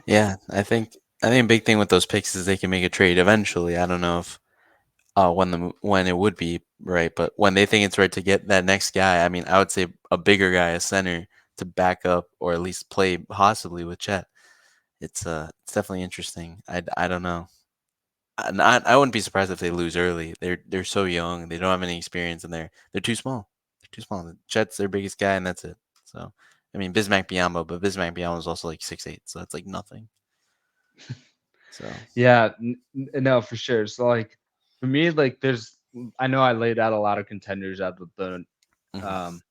Yeah. I think a big thing with those picks is they can make a trade eventually. I don't know if when it would be right, but when they think it's right to get that next guy, I mean, I would say a bigger guy, a center, to back up or at least play possibly with Chet. It's definitely interesting. I don't know. I wouldn't be surprised if they lose early. They're so young. They don't have any experience, and they're too small. They're too small. Chet's their biggest guy, and that's it. So, I mean, Bismack Biyombo, but Bismack Biyombo is also like 6'8", so that's like nothing. So, Yeah, no, for sure. So like for me, like I know I laid out a lot of contenders out of the mhm, um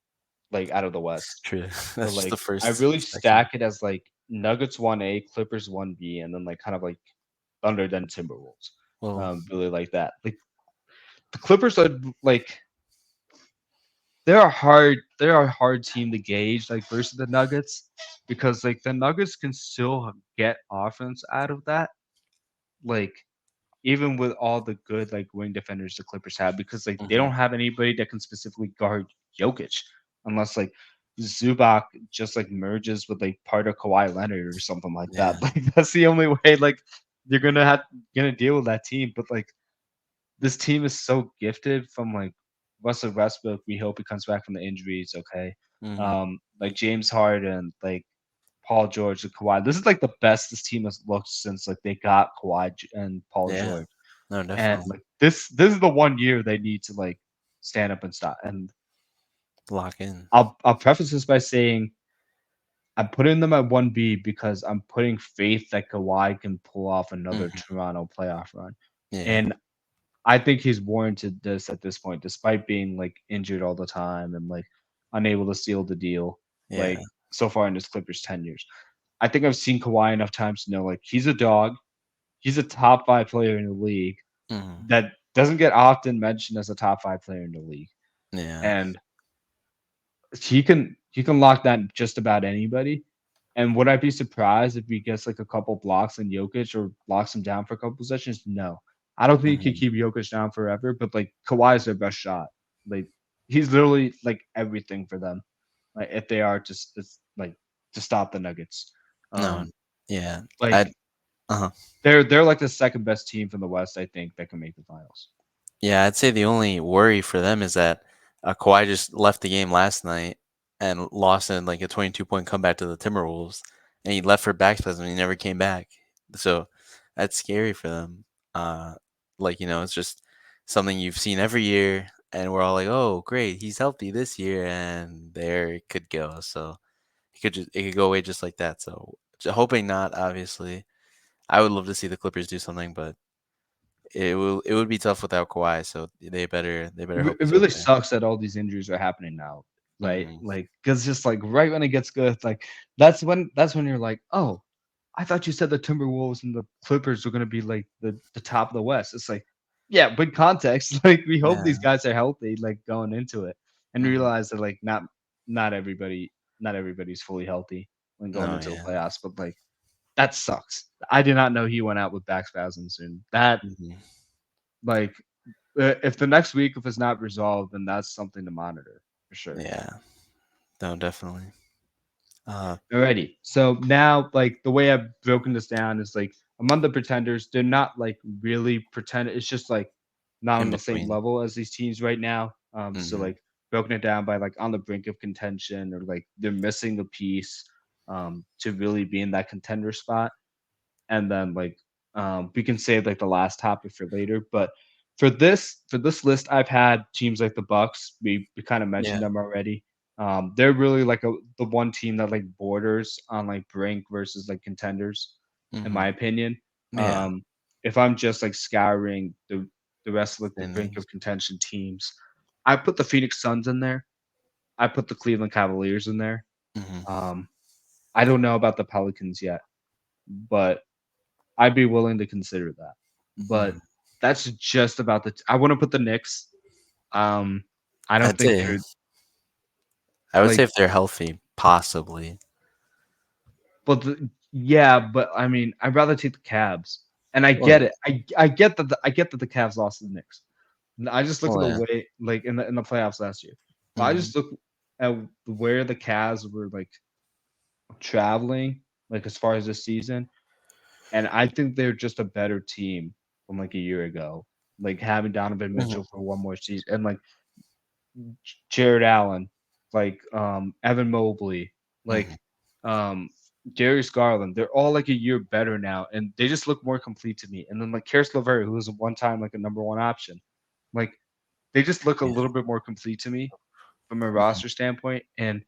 like out of the West, true. but That's just the like I first really section. stack it as like Nuggets 1A, Clippers 1B, and then like kind of like Thunder then Timberwolves. Well, Really like that. Like the Clippers are like they're a hard team to gauge like versus the Nuggets because like the Nuggets can still get offense out of that. Like even with all the good like wing defenders the Clippers have, because like they mhm, don't have anybody that can specifically guard Jokic unless like Zubac just like merges with like part of Kawhi Leonard or something like that. yeah, Like that's the only way like you're gonna deal with that team. But like this team is so gifted from like Russell Westbrook. We hope he comes back from the injuries. Okay, mhm, like James Harden, like Paul George and Kawhi. This is like the best this team has looked since like they got and Paul yeah, George. no, And definitely like this is the one year they need to like stand up and stop. And lock in. I'll preface this by saying I'm putting them at 1B because I'm putting faith that Kawhi can pull off another Mhm, Toronto playoff run. yeah, And I think he's warranted this at this point, despite being like injured all the time and like unable to seal the deal, yeah, like so far in his Clippers 10 years. I think I've seen Kawhi enough times to know like he's a dog. He's a top five player in the league mhm, that doesn't get often mentioned as a top five player in the league. yeah, And he can lock that just about anybody. And would I be surprised if he gets like a couple blocks in Jokic or locks him down for a couple possessions? No. I don't think he can mhm, keep Jokic down forever, but like Kawhi is their best shot. Like he's literally like everything for them. Like if they are just it's like to stop the Nuggets. no, Um yeah, I like uh-huh. they're like the second best team from the West, I think, that can make the finals. Yeah, I'd say the only worry for them is that Kawhi just left the game last night and lost in like a 22-point comeback to the Timberwolves, and he left for back spasm and he never came back. So that's scary for them. Uh, like it's just something you've seen every year, and we're all like, "Oh, great, he's healthy this year," and there it could go. So it could go away just like that. So hoping not, obviously. I would love to see the Clippers do something, but it would be tough without Kawhi, so they better hope It he's really okay. sucks that all these injuries are happening now, right? Hmm. Like, because just like right when it gets good, like that's when you're like, oh, I thought you said the Timberwolves and the Clippers were gonna be like the top of the West. It's like, yeah, big context. Like we hope Yeah. these guys are healthy, like going into it, and Hmm. realize that like not everybody not everybody's fully healthy when going No, into the yeah. playoffs. But like that sucks. I did not know he went out with back spasms, and that Hmm. like if the next week if it's not resolved, then that's something to monitor for sure. Yeah. No, definitely. Uh, Alrighty. So now, like the way I've broken this down is like among the pretenders, they're not like really pretend. It's just like not on in the same between. level as these teams right now. So Hmm. like broken it down by like on the brink of contention or like they're missing a piece to really be in that contender spot. And then like we can save like the last topic for later. But for this list, I've had teams like the Bucks. We kind of mentioned Yeah. them already. They're really like the one team that like borders on like brink versus like contenders, in Hmm. my opinion. Yeah. Um, if I'm just like scouring the rest of like the brink Standings. of contention teams, I put the Phoenix Suns in there. I put the Cleveland Cavaliers in there. Hmm. Um, I don't know about the Pelicans yet, but I'd be willing to consider that. But Hmm. that's just about I wanna put the Knicks. Um, I don't I'd think say they're I would say like if they're healthy, possibly. but yeah, but I mean, I'd rather take the Cavs, and I Well, get it. I get that I get that the Cavs lost to the Knicks. I just look at well, the yeah. way like in the playoffs last year. But I Hmm. just look at where the Cavs were like traveling, like as far as this season, and I think they're just a better team from like a year ago. Like having Donovan Hmm. Mitchell for one more season and like Jared Allen, like Evan Mobley, Hmm. like um Darius Garland, they're all like a year better now, and they just look more complete to me. And then like Karis LeVert, who was one time like a number one option, like they just look a Yeah. little bit more complete to me from a Hmm. roster standpoint. And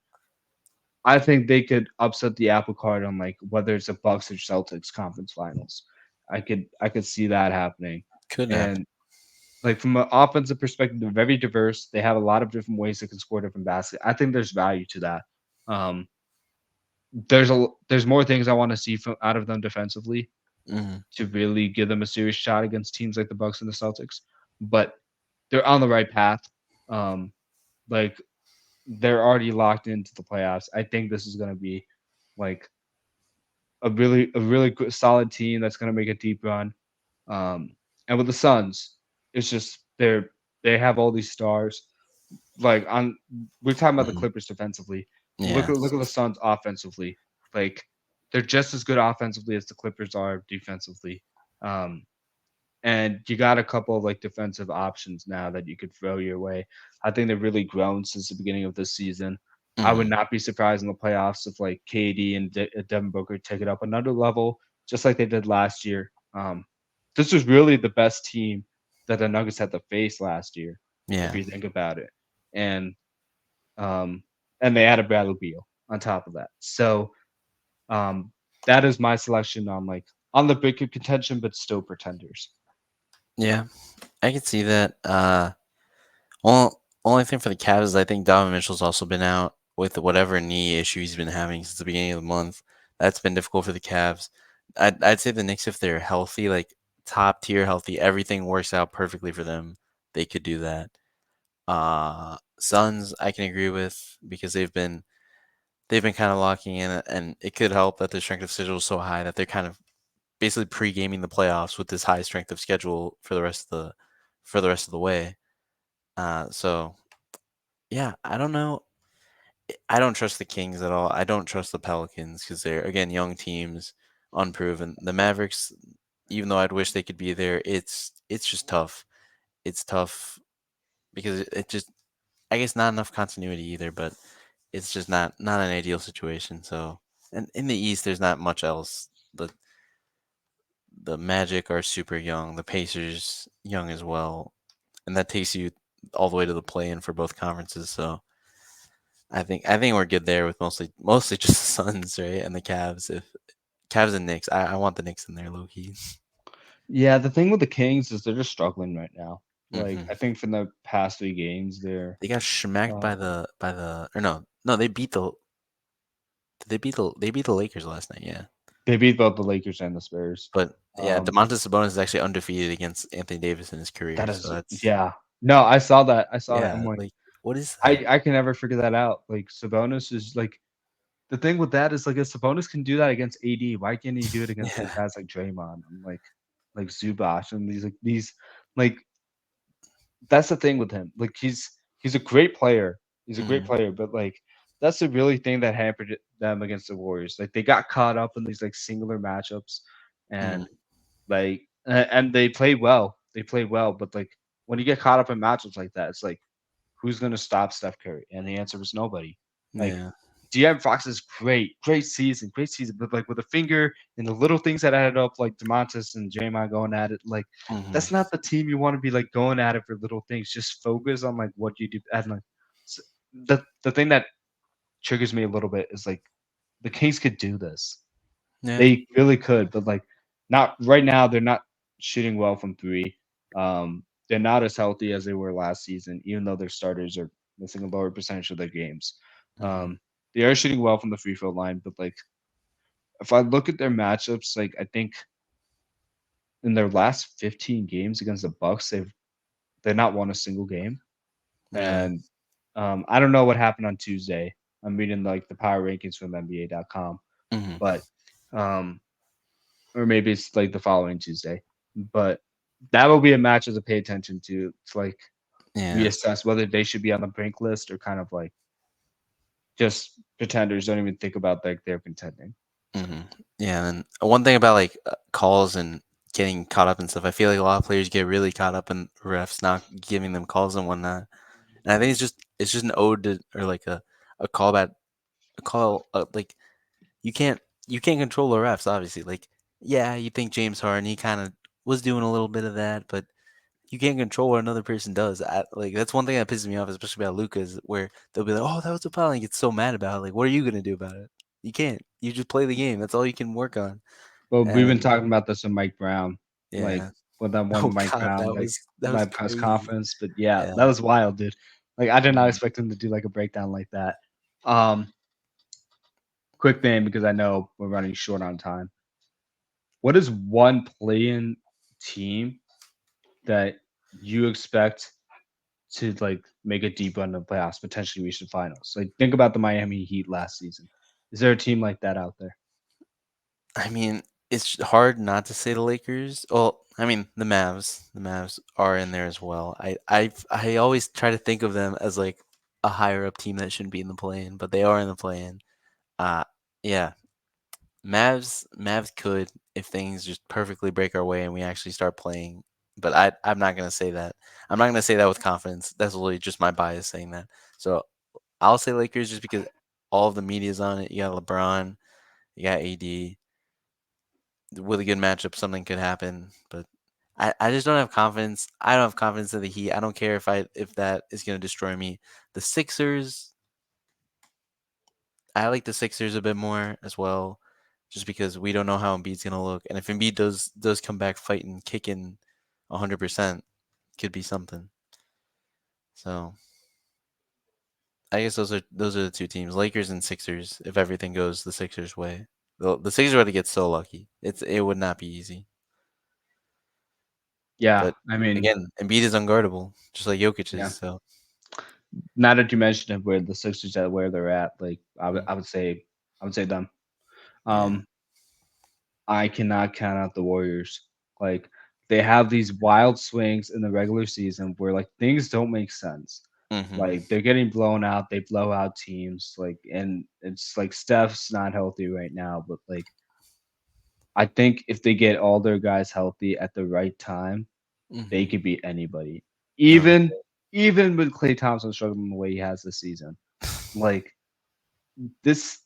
I think they could upset the apple cart on like whether it's a Bucks or Celtics conference finals. I could see that happening. Could happen. And like from an offensive perspective, they're very diverse. They have a lot of different ways they can score different baskets. I think there's value to that. Um, there's more things I want to see from out of them defensively Hmm. to really give them a serious shot against teams like the Bucks and the Celtics. But they're on the right path. Um, like they're already locked into the playoffs. I think this is going to be like a really good, solid team that's going to make a deep run. And with the Suns, it's just they have all these stars. Like on we're talking about the Hmm. Clippers defensively. Yeah. Look at the Suns offensively. Like they're just as good offensively as the Clippers are defensively. Um, and you got a couple of like defensive options now that you could throw your way. I think they've really grown since the beginning of this season. I would Hmm. not be surprised in the playoffs if like KD and Devin Booker take it up another level, just like they did last year. This was really the best team that the Nuggets had to face last year, if Yeah. you think about it. And um, and they had a Bradley Beal on top of that. So um, that is my selection on like on the big contention, but still pretenders. Yeah. I can see that. Only thing for the Cavs is I think Donovan Mitchell's also been out with whatever knee issue he's been having since the beginning of the month. That's been difficult for the Cavs. I'd say the Knicks, if they're healthy, like top tier healthy, everything works out perfectly for them. They could do that. Suns, I can agree with because they've been kind of locking in, and it could help that the strength of schedule is so high that they're kind of basically pre-gaming the playoffs with this high strength of schedule for the rest of the way. So yeah, I don't know. I don't trust the Kings at all. I don't trust the Pelicans because they're again young teams, unproven. The Mavericks, even though I'd wish they could be there, it's just tough. It's tough because it just I guess not enough continuity either, but it's just not an ideal situation. So, and in the East, there's not much else. The Magic are super young. The Pacers young as well, and that takes you all the way to the play-in for both conferences. So I think we're good there with mostly just the Suns, right, and the Cavs. If Cavs and Knicks, I want the Knicks in there, low key. Yeah, the thing with the Kings is they're just struggling right now. Like, Hmm I think from the past 3 games, They got smacked uh, by the or no they beat they beat the Lakers last night, yeah. they beat both the Lakers and the Spurs. But yeah, Um, Domantas Sabonis is actually undefeated against Anthony Davis in his career, that so is that's yeah. No, I saw that. I saw that. I'm yeah, like, like what is that? I can never figure that out. Like, Sabonis is like the thing with that is, like, if Sabonis can do that against AD, why can't he do it against, like, Yeah. guys like Draymond and, like, Zubac and like, that's the thing with him. Like, he's a great player. He's a great hmm player, but, like, that's the really thing that hampered them against the Warriors. Like, they got caught up in these, like, singular matchups, hmm and, like and they played well. They played well, but, like, when you get caught up in matchups like that, it's like, who's gonna stop Steph Curry? And the answer was nobody. Like, Yeah. De'Aaron Fox is great season, but like with a finger and the little things that added up, like Demontis and Draymond going at it, like hmm that's not the team you want to be like going at it for little things. Just focus on like what you do. And like the thing that triggers me a little bit is like the Kings could do this. Yeah. They really could, but like not right now. They're not shooting well from three. They're not as healthy as they were last season, even though their starters are missing a lower percentage of their games. hmm Um, they are shooting well from the free throw line, but like if I look at their matchups, like I think in their last 15 games against the Bucks, they're not won a single game. Really. And I don't know what happened on Tuesday. I'm reading like the power rankings from NBA.com, hmm but um, or maybe it's like the following Tuesday. But that will be a match to pay attention to like Yeah. reassess whether they should be on the brink list or kind of like just pretenders don't even think about like they're contending. hmm Yeah. And one thing about like calls and getting caught up and stuff, I feel like a lot of players get really caught up in refs not giving them calls and whatnot. And I think it's just an ode to or like a callback a call like you can't you can't control the refs obviously. Like yeah, you think James Harden he kind of was doing a little bit of that, but you can't control what another person does. Like that's one thing that pisses me off, especially about Luka, is where they'll be like, "Oh, that was a foul," and he gets so mad about it. Like, what are you gonna do about it? You can't. You just play the game. That's all you can work on. But we've been And talking about this with Mike Brown, like yeah. with that one Oh Mike God, Brown, like that was live press crazy. conference. But yeah, Yeah. that was wild, dude. Like I did not Mhm. expect him to do like a breakdown like that. Um, quick thing because I know we're running short on time. What is one play-in team that you expect to like make a deep run in the playoffs, potentially reach the finals? Like think about the Miami Heat last season. Is there a team like that out there? I mean, it's hard not to say the Lakers. Well, I mean, the Mavs. The Mavs are in there as well. I always try to think of them as like a higher up team that shouldn't be in the play-in, but they are in the play-in. Uh yeah, Mavs could if things just perfectly break our way and we actually start playing. But I'm not gonna say that. I'm not gonna say that with confidence. That's really just my bias saying that. So I'll say Lakers just because all of the media's on it. You got LeBron, you got AD. With a good matchup, something could happen. But I just don't have confidence. I don't have confidence in the Heat. I don't care if that is gonna destroy me. The Sixers, I like the Sixers a bit more as well, just because we don't know how Embiid's gonna look, and if Embiid does come back fighting, kicking 100%, could be something. So I guess those are the two teams, Lakers and Sixers. If everything goes the Sixers' way, the Sixers are to get so lucky. It would not be easy. Yeah, But I mean, again, Embiid is unguardable, just like Jokic is. yeah. So Now that you mentioned it, where the Sixers at where they're at, like mm, I would say them. yeah. Um, I cannot count out the Warriors. Like they have these wild swings in the regular season where like things don't make sense. hmm Like they're getting blown out, they blow out teams. Like and it's like Steph's not healthy right now, but like I think if they get all their guys healthy at the right time, they hmm could beat anybody. No, Even with Clay Thompson struggling the way he has this season. Like this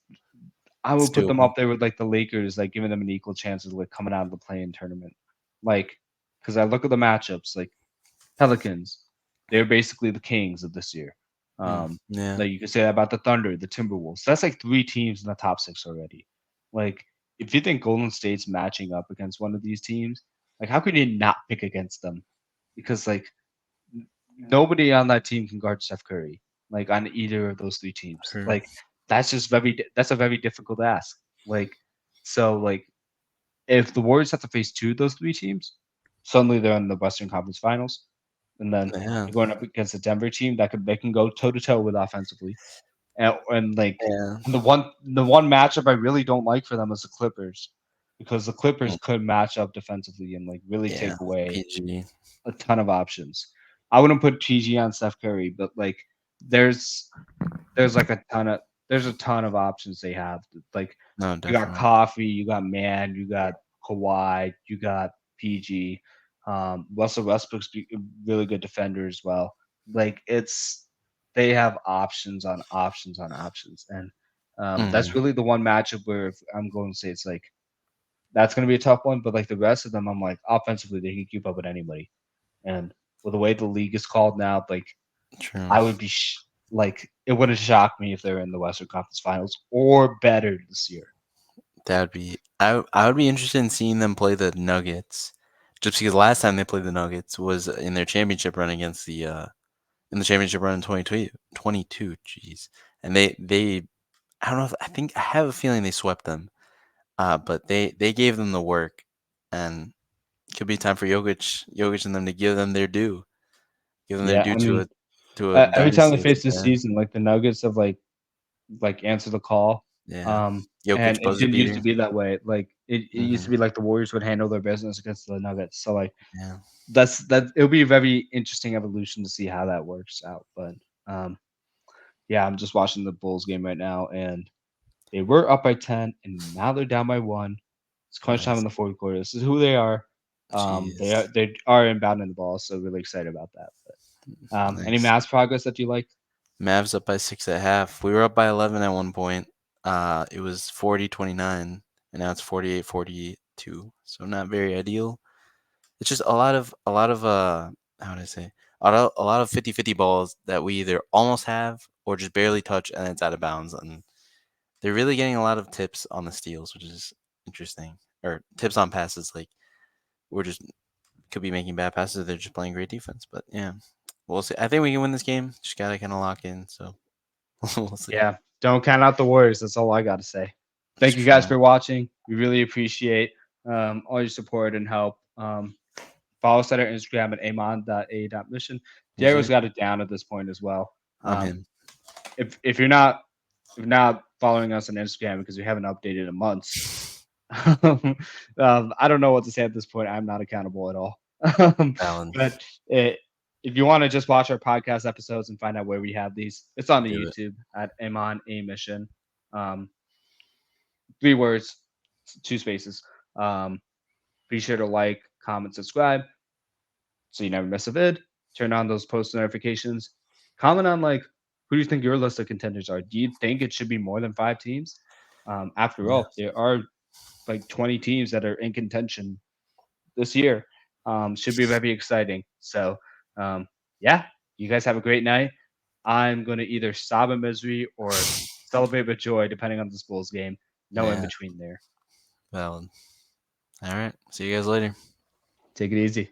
I it's would put them doable. up there with, like, the Lakers, like, giving them an equal chance of, like, coming out of the play-in tournament. Like, because I look at the matchups, like, Pelicans, they're basically the kings of this year. Yeah. Like, you could say that about the Thunder, the Timberwolves. That's, like, 3 teams in the top 6 already. Like, if you think Golden State's matching up against one of these teams, Like, how could you not pick against them? Because like nobody on that team can guard Steph Curry. Like on either of those three teams. True. Like that's a very difficult ask. Like so like if the Warriors have to face two of those three teams, suddenly they're in the Western Conference Finals, and then Yeah. you're going up against a Denver team that could they can go toe to toe with offensively, and like Yeah. the one matchup I really don't like for them is the Clippers, because the Clippers Mm, could match up defensively and like really yeah. take away PG. a ton of options. I wouldn't put PG on Steph Curry, but like there's there's like a ton of options they have. Like No, you got definitely. Coffee, you got Man, you got Kawhi, you got PG. Russell Westbrook's a really good defender as well. Like they have options on options on options, and that's Mm, really the one matchup where if I'm going to say it's like that's going to be a tough one. But like the rest of them, I'm like offensively they can keep up with anybody, and with the way the league is called now, like true. I would be like it wouldn't shock me if they're in the Western Conference Finals or better this year. That'd be. I would be interested in seeing them play the Nuggets, just because last time they played the Nuggets was in their championship run against the in the championship run in 2022. Jeez, and they I don't know. If, I think I have a feeling they swept them. But they gave them the work, and it could be time for Jokic and them to give them their Yeah, due I mean, to a every time they dynasty that's face this there. season, like the Nuggets have like answered the call, Yeah, and Jokic it buzzer didn't used to beater. be that way. Like it used to Hmm. be like the Warriors would handle their business against the Nuggets. So like Yeah, that it'll be a very interesting evolution to see how that works out. But um, yeah, I'm just watching the Bulls game right now, and they were up by 10, and now they're down by one. It's crunch time in nice. the fourth quarter. This is who they are. Jeez, They are inbounding the ball, so really excited about that. But any nice. mass progress that you like? Mavs up by 6 at half. We were up by 11 at one point. It was 40-29, and now it's 48-42. So not very ideal. It's just a lot of how would I say a lot of 50-50 balls that we either almost have or just barely touch and it's out of bounds. And they're really getting a lot of tips on the steals, which is interesting. Or tips on passes, like we're just could be making bad passes. Or they're just playing great defense. But yeah, we'll see. I think we can win this game. Just gotta kind of lock in. So we'll see. Yeah, don't count out the Warriors. That's all I got to say. It's Thank you guys true. for watching. We really appreciate all your support and help. Follow us at our Instagram at amon.a.mission. Yes, Diego's sir. got it down at this point as well. I'm Um, him. if you're not following us on Instagram because we haven't updated in months, I don't know what to say at this point. I'm not accountable at all. Alan, But if you want to just watch our podcast episodes and find out where we have these, it's on the do it. YouTube at Amon A Mission. Um, 3 words, 2 spaces. Um, be sure to like, comment, subscribe so you never miss a vid. Turn on those post notifications. Comment on like who do you think your list of contenders are? Do you think it should be more than 5 teams? After Yeah. all, there are like 20 teams that are in contention this year. Should be very exciting. So, um, yeah, you guys have a great night. I'm going to either sob in misery or celebrate with joy, depending on this Bulls game. No in Yeah. between there. Valid. All right. See you guys later. Take it easy.